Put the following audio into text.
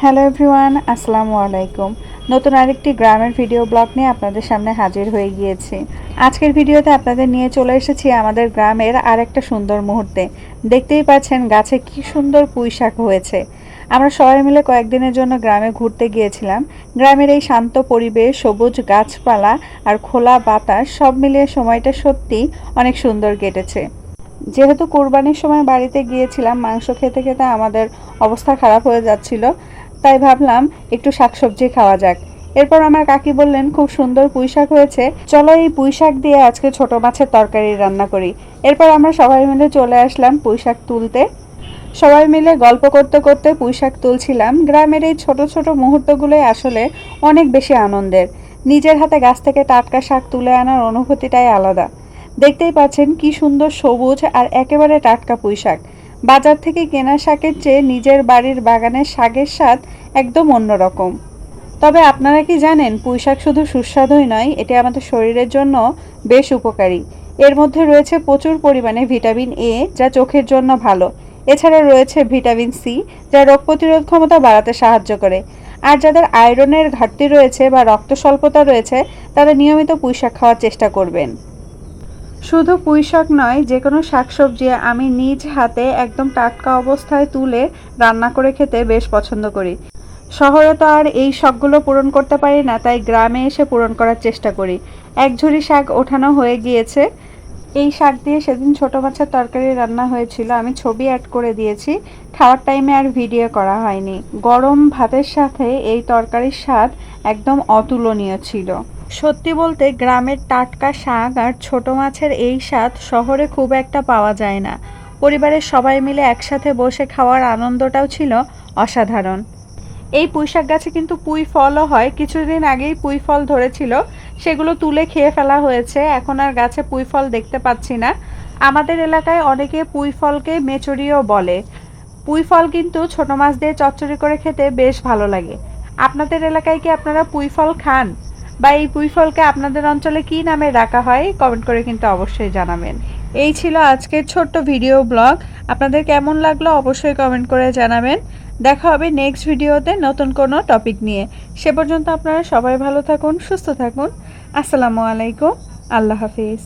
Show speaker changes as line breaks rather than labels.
Hello everyone, আসসালামু আলাইকুম। নতুন আরেকটি গ্রামের ভিডিও ব্লগ নিয়ে আপনাদের সামনে হাজির হয়ে গিয়েছি। আজকের ভিডিওতে আপনাদের নিয়ে চলে এসেছি আমাদের গ্রামের আরেকটা সুন্দর মুহূর্তে। দেখতেই পাচ্ছেন গাছে কি সুন্দর পুঁইশাক হয়েছে। আমরা সবাই মিলে কয়েকদিনের জন্য গ্রামে ঘুরতে গিয়েছিলাম। গ্রামের এই শান্ত পরিবেশ, সবুজ গাছপালা আর খোলা বাতাস সব মিলিয়ে সময়টা সত্যিই অনেক সুন্দর কেটেছে। যেহেতু কোরবানির সময় বাড়িতে গিয়েছিলাম, মাংস খেতে খেতে আমাদের অবস্থা খারাপ হয়ে যাচ্ছিল, তাই ভাবলাম একটু শাকসবজি খাওয়া যাক। এরপর আমার কাকি বললেন, খুব সুন্দর পুঁইশাক হয়েছে, চলো এই পুঁইশাক দিয়ে আজকে ছোট মাছের তরকারি রান্না করি। এরপর আমরা সবাই মিলে চলে আসলাম পুঁইশাক তুলতে। সবাই মিলে গল্প করতে করতে পুঁইশাক তুলছিলাম। গ্রামের এই ছোট ছোট মুহূর্তগুলোই আসলে অনেক বেশি আনন্দের। নিজের হাতে গাছ থেকে টাটকা শাক তুলে আনার অনুভূতিটাই আলাদা। দেখতেই পাচ্ছেন কি সুন্দর সবুজ আর একেবারে টাটকা পুঁইশাক। বাজার থেকে কেনা শাকের চেয়ে নিজের বাড়ির বাগানের শাকের স্বাদ একদম অন্যরকম। তবে আপনারা কি জানেন, পুঁইশাক শুধু সুস্বাদুই নয়, এটি আমাদের শরীরের জন্য বেশ উপকারী। এর মধ্যে রয়েছে প্রচুর পরিমাণে ভিটামিন এ, যা চোখের জন্য ভালো। এছাড়া রয়েছে ভিটামিন সি, যা রোগ প্রতিরোধ ক্ষমতা বাড়াতে সাহায্য করে। আর যাদের আয়রনের ঘাটতি রয়েছে বা রক্ত স্বল্পতা রয়েছে, তারা নিয়মিত পুঁইশাক খাওয়ার চেষ্টা করবেন। শুধু পুঁইশাক নয়, যে কোনো শাকসবজি আমি নিজ হাতে একদম টাটকা অবস্থায় তুলে রান্না করে খেতে বেশ পছন্দ করি। শহরে তো আর এই শখগুলো পূরণ করতে পারি না, তাই গ্রামে এসে পূরণ করার চেষ্টা করি। এক ঝুড়ি শাক ওঠানো হয়ে গিয়েছে। এই শাক দিয়ে সেদিন ছোট মাছের তরকারি রান্না হয়েছিল, আমি ছবি অ্যাড করে দিয়েছি। খাওয়ার টাইমে আর ভিডিও করা হয়নি। গরম ভাতের সাথে এই তরকারির স্বাদ একদম অতুলনীয় ছিল। সত্যি বলতে গ্রামের টাটকা শাক আর ছোট মাছের এই স্বাদ শহরে খুব একটা পাওয়া যায় না। পরিবারের সবাই মিলে একসাথে বসে খাওয়ার আনন্দটাও ছিল অসাধারণ। এই পুঁইশাক গাছে কিন্তু পুঁই ফলও হয়। কিছুদিন আগেই পুঁই ফল ধরেছিল, সেগুলো তুলে খেয়ে ফেলা হয়েছে। এখন আর গাছে পুঁই ফল দেখতে পাচ্ছি না। আমাদের এলাকায় অনেকে পুঁই ফলকে মেচড়িও বলে। পুঁই ফল কিন্তু ছোট মাছ দিয়ে চচ্চড়ি করে খেতে বেশ ভালো লাগে। আপনাদের এলাকায় কি আপনারা পুঁই ফল খান? বা এই পুঁই ফলকে আপনাদের অঞ্চলে কী নামে ডাকা হয়, কমেন্ট করে কিন্তু অবশ্যই জানাবেন। এই ছিল আজকের ছোট্ট ভিডিও ব্লগ। আপনাদের কেমন লাগলো অবশ্যই কমেন্ট করে জানাবেন। দেখা হবে নেক্সট ভিডিওতে নতুন কোনো টপিক নিয়ে। সে পর্যন্ত আপনারা সবাই ভালো থাকুন, সুস্থ থাকুন। আসসালামু আলাইকুম, আল্লাহ হাফিজ।